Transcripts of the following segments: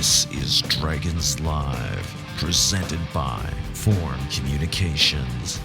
This is Dragons Live, presented by Form Communications.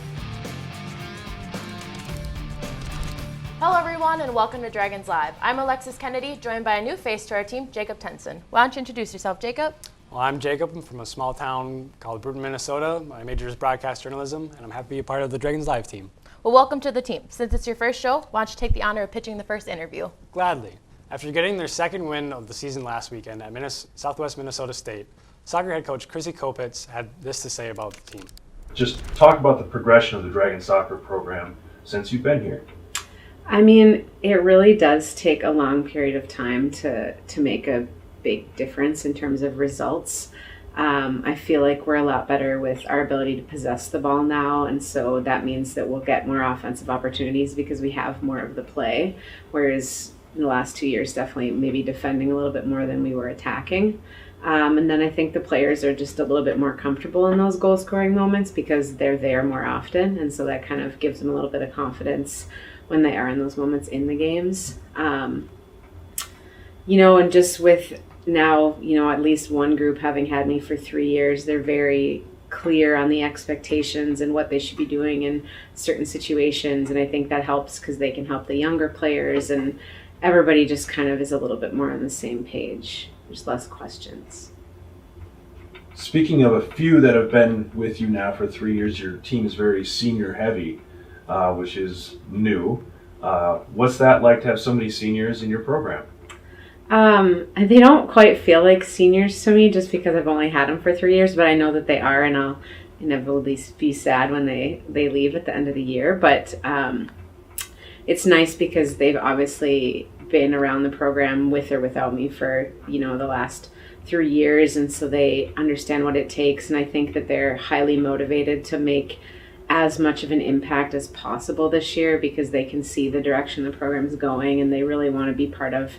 Hello everyone and welcome to Dragons Live. I'm Alexis Kennedy, joined by a new face to our team, Jacob Tenson. Why don't you introduce yourself, Jacob? Well, I'm Jacob. I'm from a small town called Bruton, Minnesota. My major is broadcast journalism, and I'm happy to be a part of the Dragons Live team. Well, welcome to the team. Since it's your first show, why don't you take the honor of pitching the first interview? Gladly. After getting their second win of the season last weekend at Southwest Minnesota State, soccer head coach Chrissy Kopitz had this to say about the team. Just talk about the progression of the Dragon soccer program since you've been here. I mean, it really does take a long period of time to make a big difference in terms of results. I feel like we're a lot better with our ability to possess the ball now, and so that means that we'll get more offensive opportunities because we have more of the play, whereas in the last 2 years, definitely maybe defending a little bit more than we were attacking. And then I think the players are just a little bit more comfortable in those goal-scoring moments because they're there more often, and so that kind of gives them a little bit of confidence when they are in those moments in the games. And just with now, at least one group having had me for 3 years, they're very clear on the expectations and what they should be doing in certain situations. And I think that helps because they can help the younger players, and everybody just kind of is a little bit more on the same page. There's less questions. Speaking of a few that have been with you now for 3 years, your team is very senior heavy, which is new. What's that like to have so many seniors in your program? They don't quite feel like seniors to me just because I've only had them for 3 years, but I know that they are, and I'll inevitably be sad when they leave at the end of the year. But it's nice because they've obviously been around the program with or without me for, the last 3 years, and so they understand what it takes, and I think that they're highly motivated to make as much of an impact as possible this year because they can see the direction the program's going, and they really want to be part of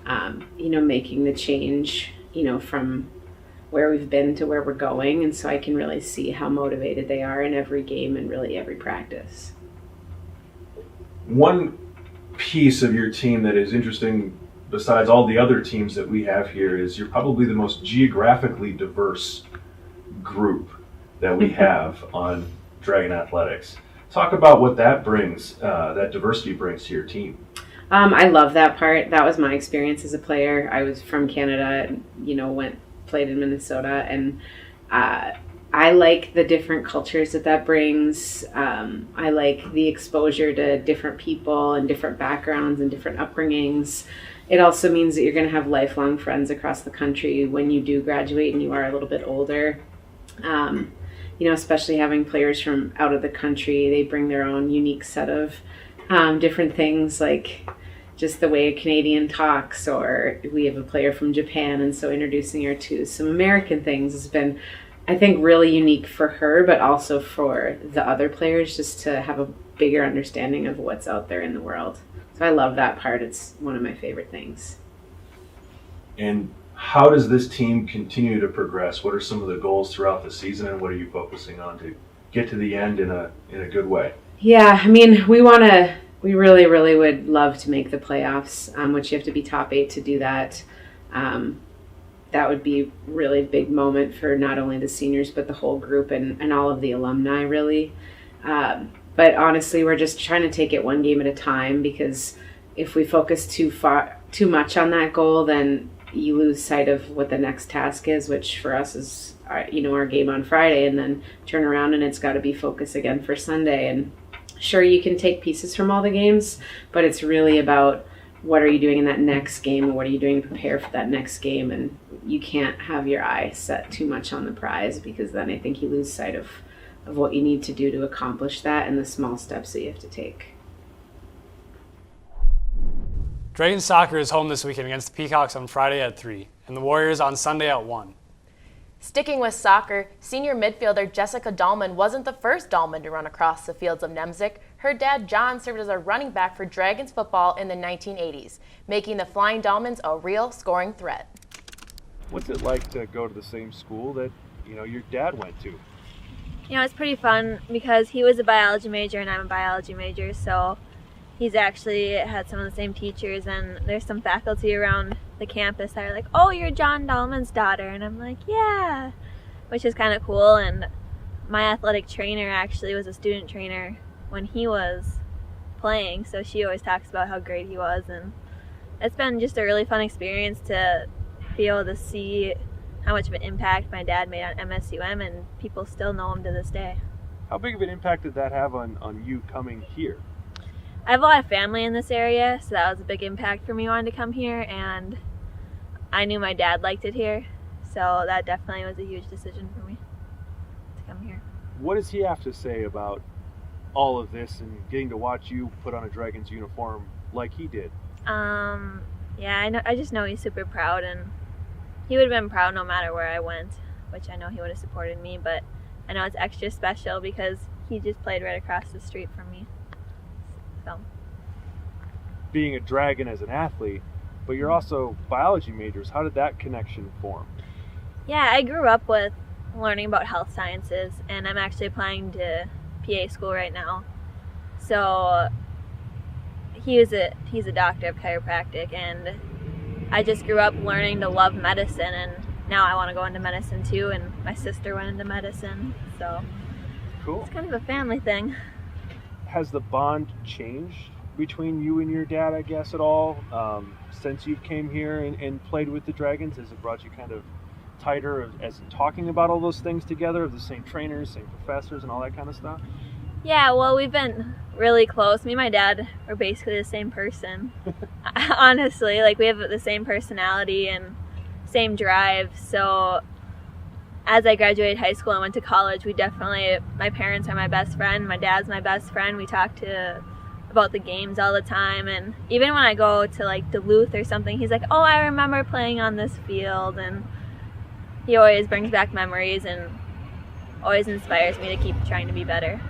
making the change, from where we've been to where we're going. And so I can really see how motivated they are in every game and really every practice. One piece of your team that is interesting, besides all the other teams that we have here, is you're probably the most geographically diverse group that we have on Dragon Athletics. Talk about what that brings, that diversity brings to your team. I love that part. That was my experience as a player. I was from Canada, played in Minnesota, and I like the different cultures that brings. I like the exposure to different people and different backgrounds and different upbringings. It also means that you're going to have lifelong friends across the country when you do graduate and you are a little bit older. Especially having players from out of the country, they bring their own unique set of different things, like just the way a Canadian talks, or we have a player from Japan, and so introducing her to some American things has been, I think, really unique for her, but also for the other players, just to have a bigger understanding of what's out there in the world. So I love that part. It's one of my favorite things. And how does this team continue to progress? What are some of the goals throughout the season, and what are you focusing on to get to the end in a good way? Yeah, I mean, we really, really would love to make the playoffs, which you have to be top 8 to do that. That would be a really big moment for not only the seniors, but the whole group and all of the alumni, really. But honestly, we're just trying to take it one game at a time, because if we focus too much on that goal, then you lose sight of what the next task is, which for us is our game on Friday, and then turn around and it's got to be focus again for Sunday. And sure, you can take pieces from all the games, but it's really about what are you doing in that next game, and what are you doing to prepare for that next game. And you can't have your eye set too much on the prize, because then I think you lose sight of what you need to do to accomplish that and the small steps that you have to take. Dragons soccer is home this weekend against the Peacocks on Friday at 3, and the Warriors on Sunday at 1. Sticking with soccer, senior midfielder Jessica Dahlman wasn't the first Dahlman to run across the fields of Nemzik. Her dad, John, served as a running back for Dragons football in the 1980s, making the Flying Dahlmans a real scoring threat. What's it like to go to the same school that, your dad went to? It's pretty fun because he was a biology major and I'm a biology major, so he's actually had some of the same teachers, and there's some faculty around the campus that are like, oh, you're John Dahlman's daughter. And I'm like, yeah, which is kind of cool. And my athletic trainer actually was a student trainer when he was playing, so she always talks about how great he was. And it's been just a really fun experience to be able to see how much of an impact my dad made on MSUM, and people still know him to this day. How big of an impact did that have on you coming here? I have a lot of family in this area, so that was a big impact for me wanting to come here, and I knew my dad liked it here, so that definitely was a huge decision for me to come here. What does he have to say about all of this and getting to watch you put on a Dragons uniform like he did? Yeah, I just know he's super proud, and he would have been proud no matter where I went, which I know he would have supported me, but I know it's extra special because he just played right across the street from me. So. Being a Dragon as an athlete, but you're also biology majors, how did that connection form? Yeah, I grew up with learning about health sciences, and I'm actually applying to PA school right now. So he's a doctor of chiropractic, and I just grew up learning to love medicine, and now I want to go into medicine too, and my sister went into medicine, so cool. It's kind of a family thing. Has the bond changed between you and your dad, I guess, at all, since you came here and played with the Dragons? Has it brought you kind of tighter as talking about all those things together, of the same trainers, same professors, and all that kind of stuff? Yeah, well, we've been really close. Me and my dad are basically the same person. Honestly, like, we have the same personality and same drive. So as I graduated high school and went to college, my parents are my best friend, my dad's my best friend. We talk about the games all the time, and even when I go to like Duluth or something, he's like, oh, I remember playing on this field, and he always brings back memories and always inspires me to keep trying to be better.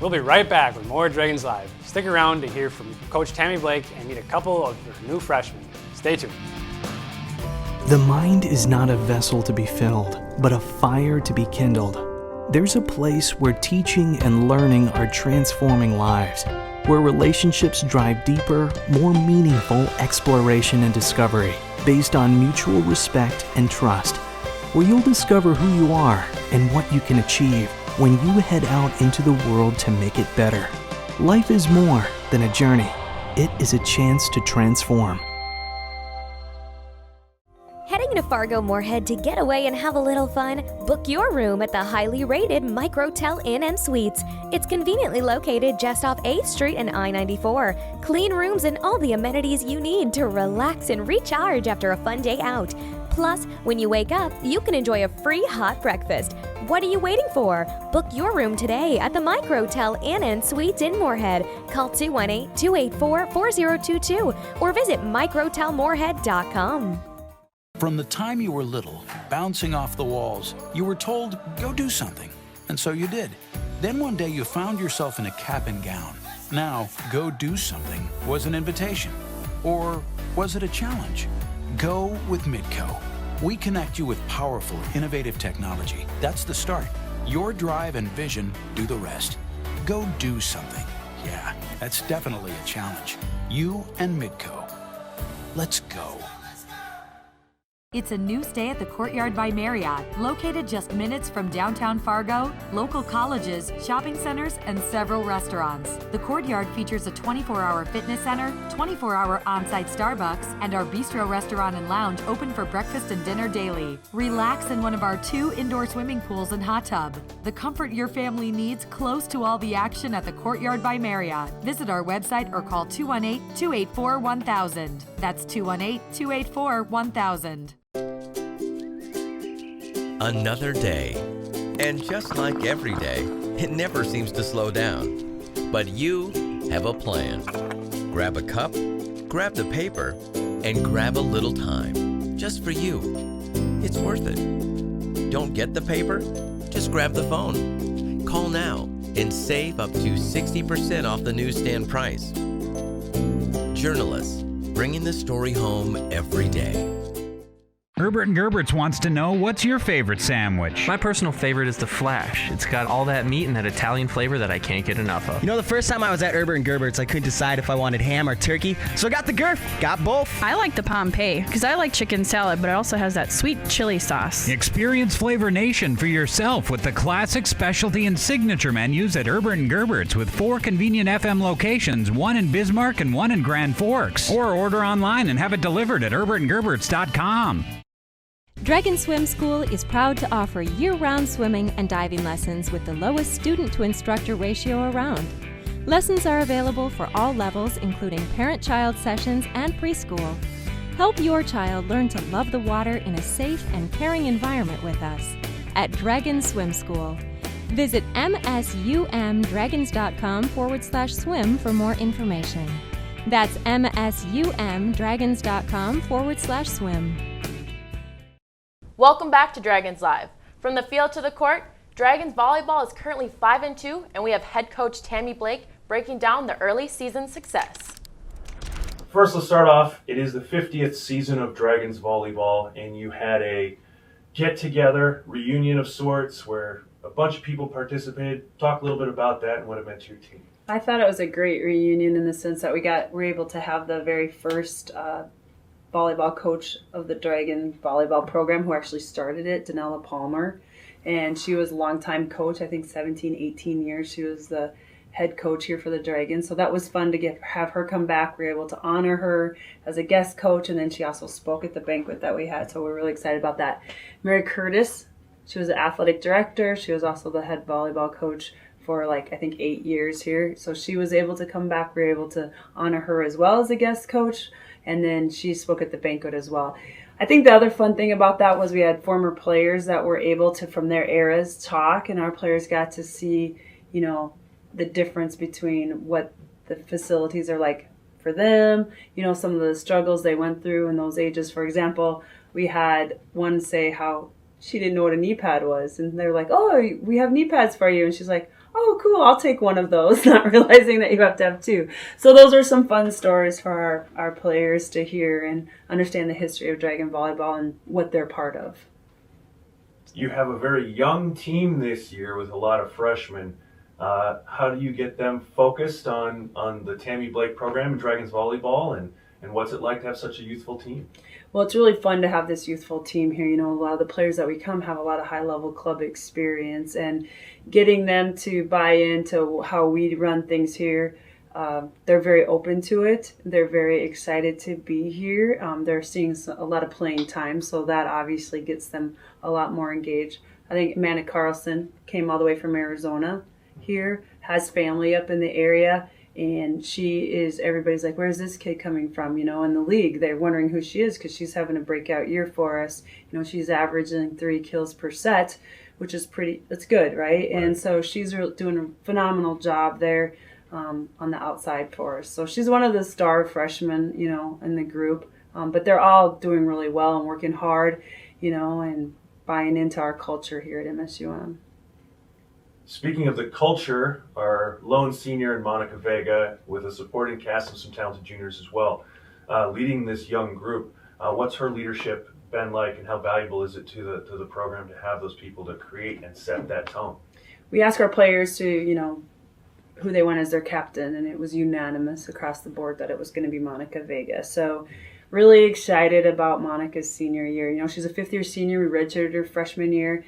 We'll be right back with more Dragons Live. Stick around to hear from Coach Tammy Blake and meet a couple of her new freshmen. Stay tuned. The mind is not a vessel to be filled, but a fire to be kindled. There's a place where teaching and learning are transforming lives, where relationships drive deeper, more meaningful exploration and discovery based on mutual respect and trust, where you'll discover who you are and what you can achieve when you head out into the world to make it better. Life is more than a journey. It is a chance to transform. Heading to Fargo Moorhead to get away and have a little fun? Book your room at the highly rated Microtel Inn & Suites. It's conveniently located just off 8th Street and I-94. Clean rooms and all the amenities you need to relax and recharge after a fun day out. Plus, when you wake up, you can enjoy a free hot breakfast. What are you waiting for? Book your room today at the Microtel Inn & Suites in Moorhead. Call 218-284-4022 or visit microtelmoorhead.com. From the time you were little, bouncing off the walls, you were told, go do something. And so you did. Then one day you found yourself in a cap and gown. Now, go do something was an invitation. Or was it a challenge? Go with Midco. We connect you with powerful, innovative technology. That's the start. Your drive and vision do the rest. Go do something. Yeah, that's definitely a challenge. You and Midco. Let's go. It's a new stay at the Courtyard by Marriott, located just minutes from downtown Fargo, local colleges, shopping centers, and several restaurants. The Courtyard features a 24-hour fitness center, 24-hour on-site Starbucks, and our bistro restaurant and lounge open for breakfast and dinner daily. Relax in one of our 2 indoor swimming pools and hot tub. The comfort your family needs close to all the action at the Courtyard by Marriott. Visit our website or call 218-284-1000. That's 218-284-1000. Another day. And just like every day, it never seems to slow down. But you have a plan. Grab a cup, grab the paper, and grab a little time. Just for you. It's worth it. Don't get the paper? Just grab the phone. Call now and save up to 60% off the newsstand price. Journalists, bringing the story home every day. Herbert and Gerbert's wants to know, what's your favorite sandwich? My personal favorite is the Flash. It's got all that meat and that Italian flavor that I can't get enough of. You know, the first time I was at Herbert and Gerbert's, I couldn't decide if I wanted ham or turkey, so I got the Gerf. Got both. I like the Pompeii because I like chicken salad, but it also has that sweet chili sauce. Experience Flavor Nation for yourself with the classic, specialty, and signature menus at Herbert and Gerbert's with 4 convenient FM locations, 1 in Bismarck and 1 in Grand Forks. Or order online and have it delivered at herbertandgerberts.com. Dragon Swim School is proud to offer year-round swimming and diving lessons with the lowest student-to-instructor ratio around. Lessons are available for all levels, including parent-child sessions and preschool. Help your child learn to love the water in a safe and caring environment with us at Dragon Swim School. Visit msumdragons.com/swim for more information. That's msumdragons.com/swim. Welcome back to Dragons Live. From the field to the court, Dragons volleyball is currently 5-2, and we have head coach Tammy Blake breaking down the early season success. First, let's start off. It is the 50th season of Dragons volleyball, and you had a get-together, reunion of sorts, where a bunch of people participated. Talk a little bit about that and what it meant to your team. I thought it was a great reunion in the sense that we were able to have the very first volleyball coach of the Dragon volleyball program who actually started it, Danella Palmer. And she was a longtime coach, I think 17, 18 years. She was the head coach here for the Dragons. So that was fun to have her come back. We were able to honor her as a guest coach, and then she also spoke at the banquet that we had. So we're really excited about that. Mary Curtis, she was the athletic director. She was also the head volleyball coach for I think 8 years here. So she was able to come back. We were able to honor her as well as a guest coach. And then she spoke at the banquet as well. I think the other fun thing about that was we had former players that were able to, from their eras, talk, and our players got to see, the difference between what the facilities are like for them, some of the struggles they went through in those ages. For example, we had one say how she didn't know what a knee pad was, and they're like, "Oh, we have knee pads for you," and she's like, "Oh, cool, I'll take one of those," not realizing that you have to have 2. So those are some fun stories for our players to hear and understand the history of Dragon volleyball and what they're part of. You have a very young team this year with a lot of freshmen. How do you get them focused on the Tammy Blake program and Dragons volleyball, and what's it like to have such a youthful team? Well, it's really fun to have this youthful team here. A lot of the players that we come have a lot of high-level club experience, and getting them to buy into how we run things here, they're very open to it. They're very excited to be here. They're seeing a lot of playing time, so that obviously gets them a lot more engaged. I think Amanda Carlson came all the way from Arizona here, has family up in the area, and everybody's like, where's this kid coming from? In the league, they're wondering who she is because she's having a breakout year for us. She's averaging 3 kills per set, which is that's good, right? And so she's doing a phenomenal job there on the outside for us. So she's one of the star freshmen, in the group. But they're all doing really well and working hard, and buying into our culture here at MSUM. Speaking of the culture, our lone senior in Monica Vega, with a supporting cast of some talented juniors as well, leading this young group. What's her leadership been like, and how valuable is it to the program to have those people to create and set that tone? We ask our players to, who they want as their captain, and it was unanimous across the board that it was going to be Monica Vega. So really excited about Monica's senior year. She's a 5th-year senior. We redshirted her freshman year.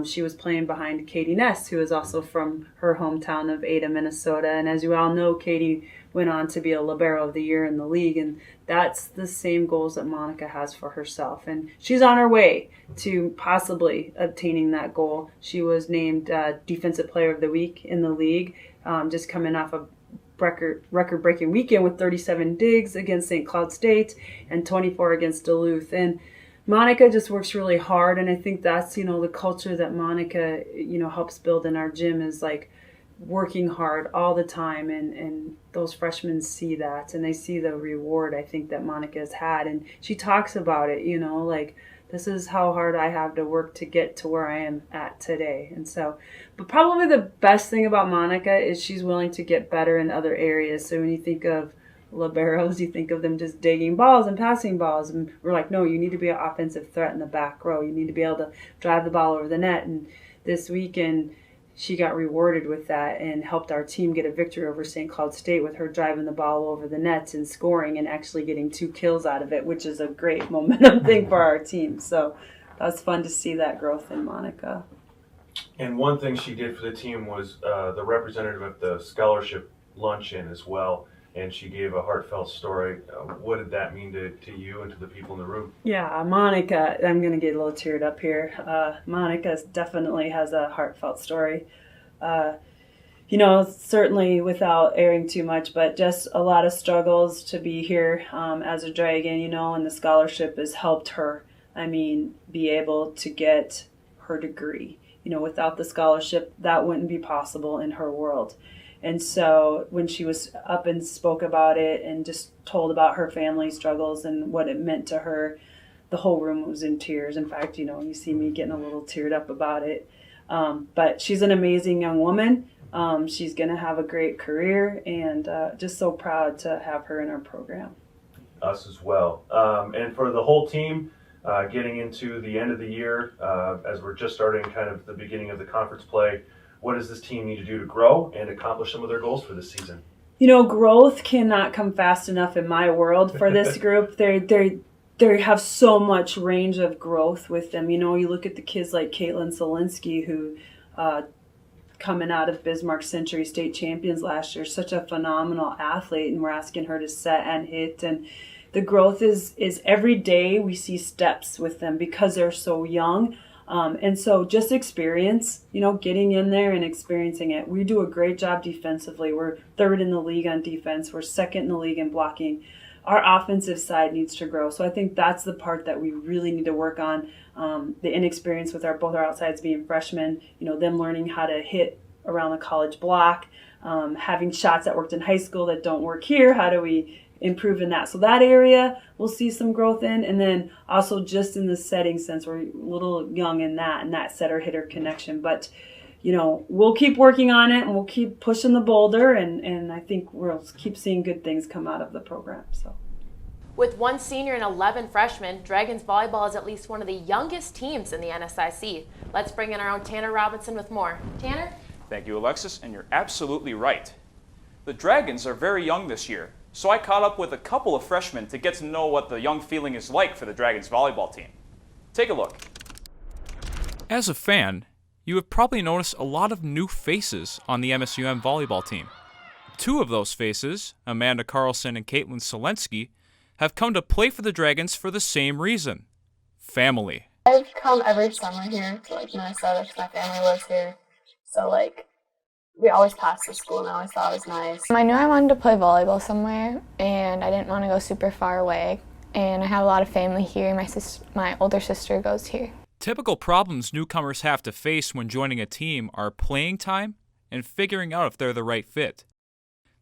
She was playing behind Katie Ness, who is also from her hometown of Ada, Minnesota. And as you all know, Katie went on to be a Libero of the Year in the league. And that's the same goals that Monica has for herself. And she's on her way to possibly obtaining that goal. She was named Defensive Player of the Week in the league, just coming off a record-breaking weekend with 37 digs against St. Cloud State and 24 against Duluth. And Monica just works really hard, and I think that's, the culture that Monica, helps build in our gym is working hard all the time, and those freshmen see that, and they see the reward, I think, that Monica has had, and she talks about it, this is how hard I have to work to get to where I am at today. And so, but probably the best thing about Monica is she's willing to get better in other areas. So when you think of liberos. You think of them just digging balls and passing balls. And we're like, no, you need to be an offensive threat in the back row. You need to be able to drive the ball over the net. And this weekend, she got rewarded with that and helped our team get a victory over St. Cloud State with her driving the ball over the nets and scoring and actually getting 2 kills out of it, which is a great momentum thing for our team. So that was fun to see that growth in Monica. And one thing she did for the team was the representative of the scholarship luncheon as well, and she gave a heartfelt story. What did that mean to you and to the people in the room? Yeah, Monica, I'm going to get a little teared up here. Monica definitely has a heartfelt story. Certainly without airing too much, but just a lot of struggles to be here as a Dragon, and the scholarship has helped her, be able to get her degree. Without the scholarship, that wouldn't be possible in her world. And so when she was up and spoke about it and just told about her family struggles and what it meant to her, the whole room was in tears. In fact, you see me getting a little teared up about it. But she's an amazing young woman. She's going to have a great career, and just so proud to have her in our program. Us as well. And for the whole team, getting into the end of the year, as we're just starting kind of the beginning of the conference play, what does this team need to do to grow and accomplish some of their goals for this season? Growth cannot come fast enough in my world for this group. They have so much range of growth with them. You look at the kids like Caitlin Solinsky, who coming out of Bismarck Century State Champions last year, such a phenomenal athlete, and we're asking her to set and hit. And the growth is every day we see steps with them because they're so young. And so just experience, getting in there and experiencing it. We do a great job defensively. We're 3rd in the league on defense. We're 2nd in the league in blocking. Our offensive side needs to grow. So I think that's the part that we really need to work on. The inexperience with both our outsides being freshmen, them learning how to hit around the college block, having shots that worked in high school that don't work here. How do we improve in that? So that area we'll see some growth in, and then also just in the setting sense, we're a little young in that setter hitter connection, but we'll keep working on it and we'll keep pushing the boulder, and I think we'll keep seeing good things come out of the program. So with 1 senior and 11 freshmen, Dragons volleyball is at least one of the youngest teams in the NSIC. Let's bring in our own Tanner Robinson with more. Tanner? Thank you, Alexis, and you're absolutely right. The Dragons are very young this year, so I caught up with a couple of freshmen to get to know what the young feeling is like for the Dragons volleyball team. Take a look. As a fan, you have probably noticed a lot of new faces on the MSUM volleyball team. 2 of those faces, Amanda Carlson and Caitlin Solinsky, have come to play for the Dragons for the same reason: family. I've come every summer here to Minnesota because my family lives here. So we always passed the school and I always thought it was nice. I knew I wanted to play volleyball somewhere and I didn't want to go super far away. And I have a lot of family here. My older sister goes here. Typical problems newcomers have to face when joining a team are playing time and figuring out if they're the right fit.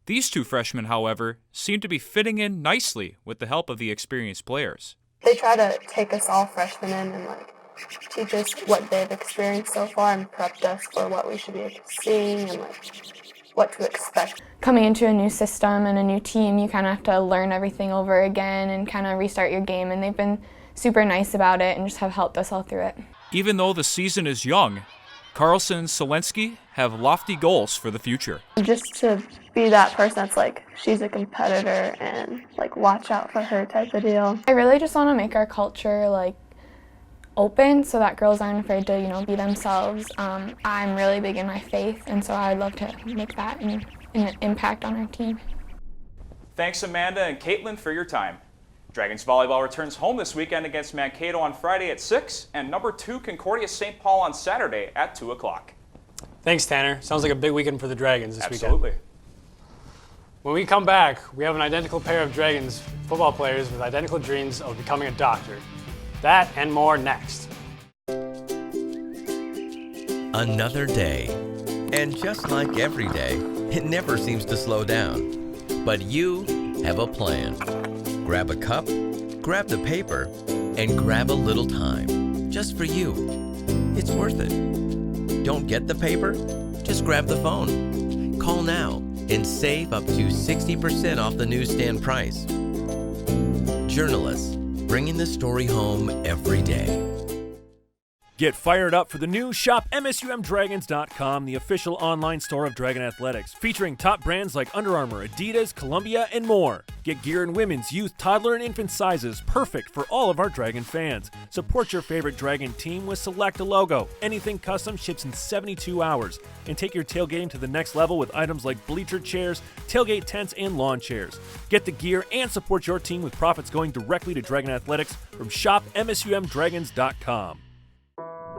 These 2 freshmen, however, seem to be fitting in nicely with the help of the experienced players. They try to take us all freshmen in and teach us what they've experienced so far and prepped us for what we should be seeing and what to expect. Coming into a new system and a new team, you kind of have to learn everything over again and kind of restart your game, and they've been super nice about it and just have helped us all through it. Even though the season is young, Carlson and Solinsky have lofty goals for the future. Just to be that person that's she's a competitor and watch out for her type of deal. I really just want to make our culture open so that girls aren't afraid to be themselves. I'm really big in my faith, and so I'd love to make that an impact on our team. Thanks, Amanda and Caitlin, for your time. Dragons volleyball returns home this weekend against Mankato on Friday at 6 and number 2 Concordia St. Paul on Saturday at 2 o'clock. Thanks, Tanner. Sounds like a big weekend for the Dragons this weekend. Absolutely. When we come back, we have an identical pair of Dragons football players with identical dreams of becoming a doctor. That and more next. Another day. And just like every day, it never seems to slow down. But you have a plan. Grab a cup, grab the paper, and grab a little time. Just for you. It's worth it. Don't get the paper? Just grab the phone. Call now and save up to 60% off the newsstand price. Journalists, bringing the story home every day. Get fired up for the new Shop MSUMDragons.com, the official online store of Dragon Athletics, featuring top brands like Under Armour, Adidas, Columbia, and more. Get gear in women's, youth, toddler, and infant sizes, perfect for all of our Dragon fans. Support your favorite Dragon team with Select a logo. Anything custom ships in 72 hours. And take your tailgating to the next level with items like bleacher chairs, tailgate tents, and lawn chairs. Get the gear and support your team with profits going directly to Dragon Athletics from Shop MSUMDragons.com.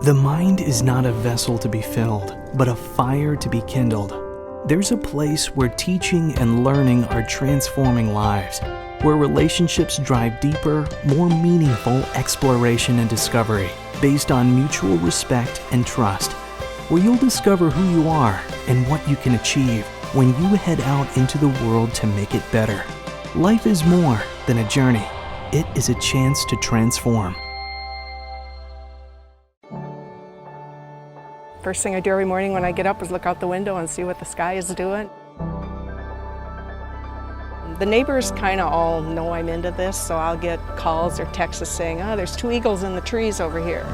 The mind is not a vessel to be filled, but a fire to be kindled. There's a place where teaching and learning are transforming lives, where relationships drive deeper, more meaningful exploration and discovery based on mutual respect and trust, where you'll discover who you are and what you can achieve when you head out into the world to make it better. Life is more than a journey. It is a chance to transform. First thing I do every morning when I get up is look out the window and see what the sky is doing. The neighbors kind of all know I'm into this, so I'll get calls or texts saying, oh, there's 2 eagles in the trees over here.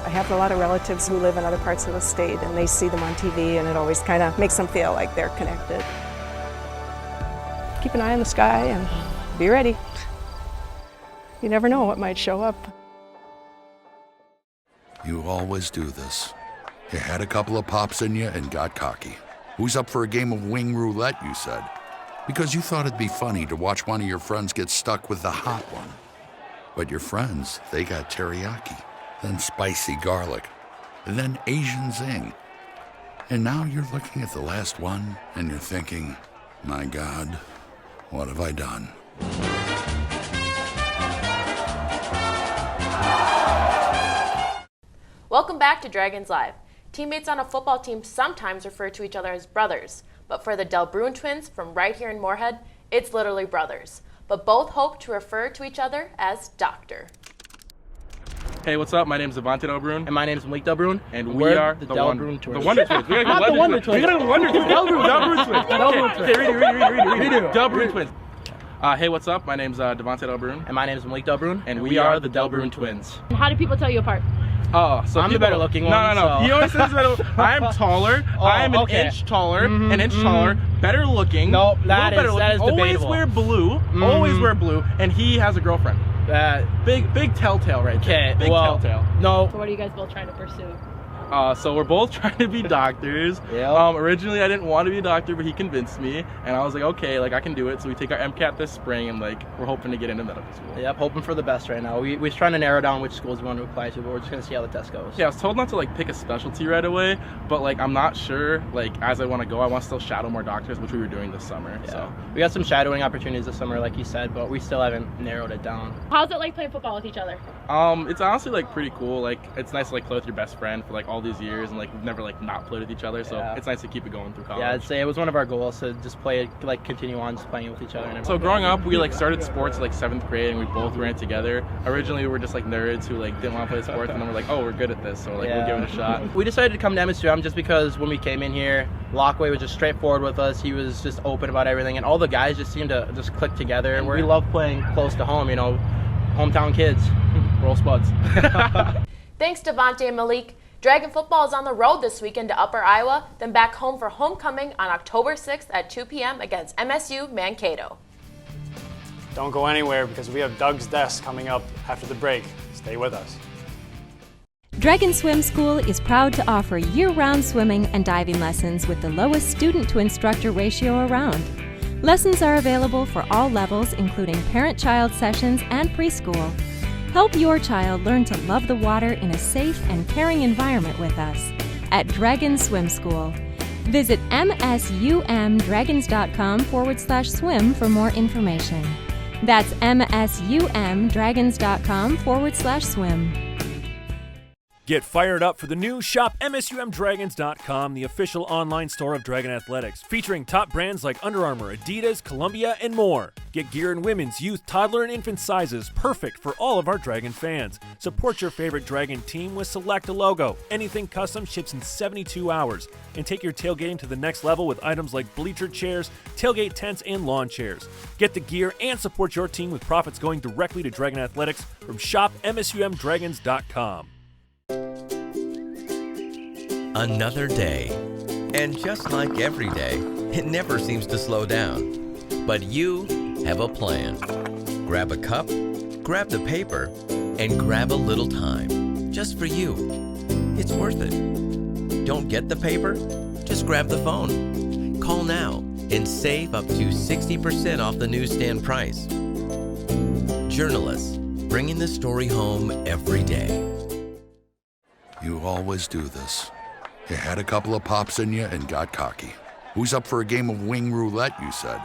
I have a lot of relatives who live in other parts of the state, and they see them on TV, and it always kind of makes them feel like they're connected. Keep an eye on the sky and be ready. You never know what might show up. You always do this. You had a couple of pops in you and got cocky. Who's up for a game of wing roulette, you said? Because you thought it'd be funny to watch one of your friends get stuck with the hot one. But your friends, they got teriyaki, then spicy garlic, and then Asian zing. And now you're looking at the last one and you're thinking, my God, what have I done? Welcome back to Dragons Live. Teammates on a football team sometimes refer to each other as brothers, but for the Del Bruin twins from right here in Moorhead, it's literally brothers. But both hope to refer to each other as Doctor. Hey, what's up? My name's Devontae Del Bruin. And my name's Malik Del Bruin. And we are the Del Bruin twins. The Wonder Twins. We gotta Not go the Wonder Twins. We gotta go Wonder Twins. Del Bruin Twins. Del Bruin twins. Okay, read it. Del Bruin Twins. Hey, what's up? My name's Devontae Del Bruin. And my name's Malik Del Bruin. And we are the Del Bruin Twins. How do people tell you apart? Oh, so I'm the better looking one. No. So. He always says better. I'm taller. I'm an inch taller. An inch taller. Better looking. No, that is debatable. debatable. Always wear blue. And he has a girlfriend. Big telltale right there. Big telltale. No. So what are you guys both trying to pursue? So we're both trying to be doctors. Yep. Originally I didn't want to be a doctor, but he convinced me, and I was like, okay, like I can do it. So we take our MCAT this spring, and like we're hoping to get into medical school. Yep, hoping for the best right now. We're trying to narrow down which schools we want to apply to, but we're just gonna see how the test goes. Yeah, I was told not to like pick a specialty right away, but like I'm not sure. Like as I want to go, I want to still shadow more doctors, which we were doing this summer. Yeah. So we got some shadowing opportunities this summer, like you said, but we still haven't narrowed it down. How's it like playing football with each other? It's honestly like pretty cool. Like it's nice to like play with your best friend for like all these years, and like we've never like not played with each other, so it's nice to keep it going through college. Yeah, I'd say it was one of our goals to just play, like continue on just playing with each other. And so growing up, we like started sports like 7th grade, and we both ran together. Originally, we were just like nerds who like didn't want to play sports, and then we're like, oh, we're good at this, so like we'll give it a shot. We decided to come to MSUM just because when we came in here, Lockway was just straightforward with us. He was just open about everything, and all the guys just seemed to just click together. And we love playing close to home, you know, hometown kids. Roll Spuds. Thanks, Devontae and Malik. Dragon football is on the road this weekend to Upper Iowa, then back home for homecoming on October 6th at 2 p.m. against MSU Mankato. Don't go anywhere because we have Doug's Desk coming up after the break. Stay with us. Dragon Swim School is proud to offer year-round swimming and diving lessons with the lowest student-to-instructor ratio around. Lessons are available for all levels, including parent-child sessions and preschool. Help your child learn to love the water in a safe and caring environment with us at Dragon Swim School. Visit msumdragons.com/swim for more information. That's msumdragons.com/swim. Get fired up for the new Shop MSUMDragons.com, the official online store of Dragon Athletics, featuring top brands like Under Armour, Adidas, Columbia, and more. Get gear in women's, youth, toddler, and infant sizes, perfect for all of our Dragon fans. Support your favorite Dragon team with Select a Logo. Anything custom ships in 72 hours. And take your tailgating to the next level with items like bleacher chairs, tailgate tents, and lawn chairs. Get the gear and support your team with profits going directly to Dragon Athletics from Shop MSUMDragons.com. Another day. And just like every day, it never seems to slow down. But you have a plan. Grab a cup, grab the paper, and grab a little time. Just for you. It's worth it. Don't get the paper? Just grab the phone. Call now and save up to 60% off the newsstand price. Journalists, bringing the story home every day. You always do this. You had a couple of pops in you and got cocky. Who's up for a game of wing roulette, you said?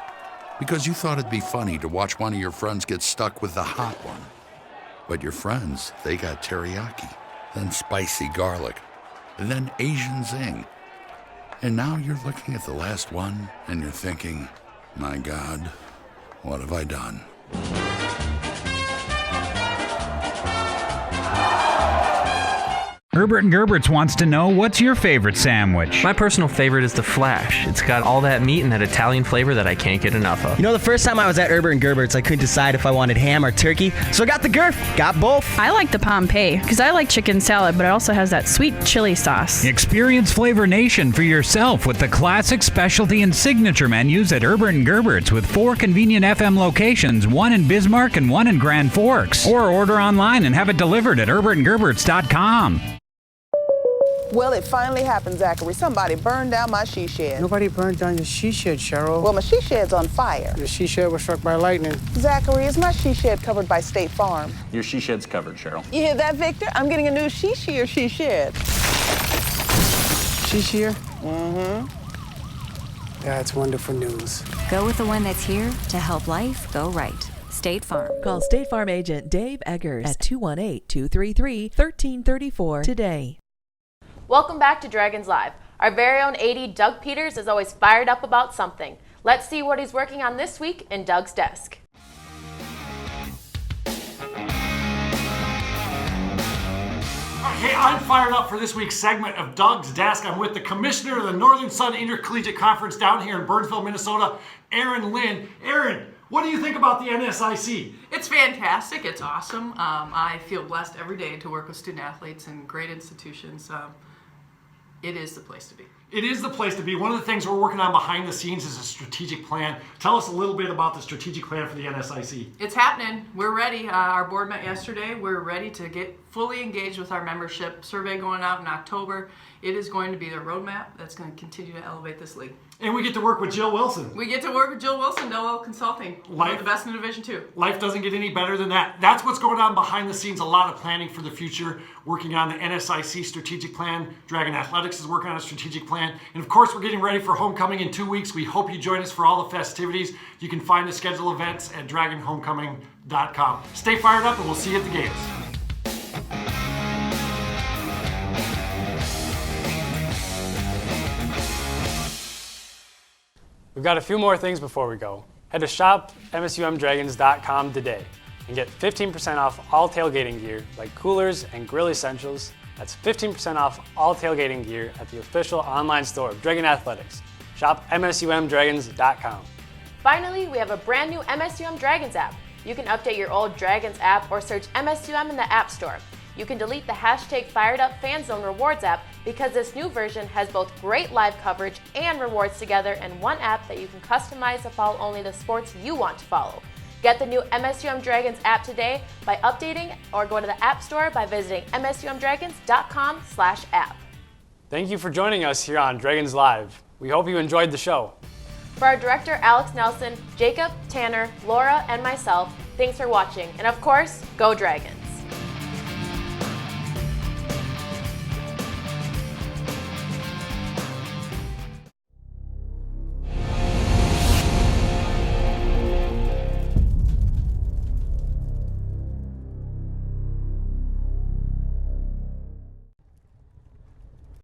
Because you thought it'd be funny to watch one of your friends get stuck with the hot one. But your friends, they got teriyaki, then spicy garlic, and then Asian zing. And now you're looking at the last one and you're thinking, my God, what have I done? Herbert and Gerberts wants to know, what's your favorite sandwich? My personal favorite is the Flash. It's got all that meat and that Italian flavor that I can't get enough of. You know, the first time I was at Herbert and Gerberts, I couldn't decide if I wanted ham or turkey, so I got the Gerf. Got both. I like the Pompeii because I like chicken salad, but it also has that sweet chili sauce. Experience Flavor Nation for yourself with the classic, specialty, and signature menus at Herbert and Gerberts with 4 convenient FM locations, 1 in Bismarck and 1 in Grand Forks. Or order online and have it delivered at herbertandgerberts.com. Well, it finally happened, Zachary. Somebody burned down my she shed. Nobody burned down your she shed, Cheryl. Well, my she shed's on fire. Your she shed was struck by lightning. Zachary, is my she shed covered by State Farm? Your she shed's covered, Cheryl. You hear that, Victor? I'm getting a new she shed. She shed? Mm-hmm. That's wonderful news. Go with the one that's here to help life go right. State Farm. Call State Farm agent Dave Eggers at 218-233-1334 today. Welcome back to Dragons Live. Our very own AD Doug Peters is always fired up about something. Let's see what he's working on this week in Doug's desk. Hey, I'm fired up for this week's segment of Doug's Desk. I'm with the commissioner of the Northern Sun Intercollegiate Conference down here in Burnsville, Minnesota, Aaron Lynn. Aaron, what do you think about the NSIC? It's fantastic. It's awesome. I feel blessed every day to work with student athletes in great institutions. It is the place to be. It is the place to be. One of the things we're working on behind the scenes is a strategic plan. Tell us a little bit about the strategic plan for the NSIC. It's happening. We're ready. Our board met yesterday. We're ready to get fully engaged with our membership. Survey going out in October. It is going to be the roadmap that's going to continue to elevate this league. And we get to work with Jill Wilson. We get to work with Jill Wilson, Noel Consulting. One of the best in Division II. Life doesn't get any better than that. That's what's going on behind the scenes. A lot of planning for the future, working on the NSIC strategic plan. Dragon Athletics is working on a strategic plan. And of course, we're getting ready for homecoming in 2 weeks. We hope you join us for all the festivities. You can find the scheduled events at dragonhomecoming.com. Stay fired up and we'll see you at the games. We've got a few more things before we go. Head to shopmsumdragons.com today and get 15% off all tailgating gear like coolers and grill essentials. That's 15% off all tailgating gear at the official online store of Dragon Athletics. Shop msumdragons.com. Finally, we have a brand new MSUM Dragons app. You can update your old Dragons app or search MSUM in the App Store. You can delete the hashtag FiredUpFanZone Rewards app because this new version has both great live coverage and rewards together in one app that you can customize to follow only the sports you want to follow. Get the new MSUM Dragons app today by updating or go to the App Store by visiting msumdragons.com/app. Thank you for joining us here on Dragons Live. We hope you enjoyed the show. For our director, Alex Nelson, Jacob, Tanner, Laura, and myself, thanks for watching. And of course, go Dragons!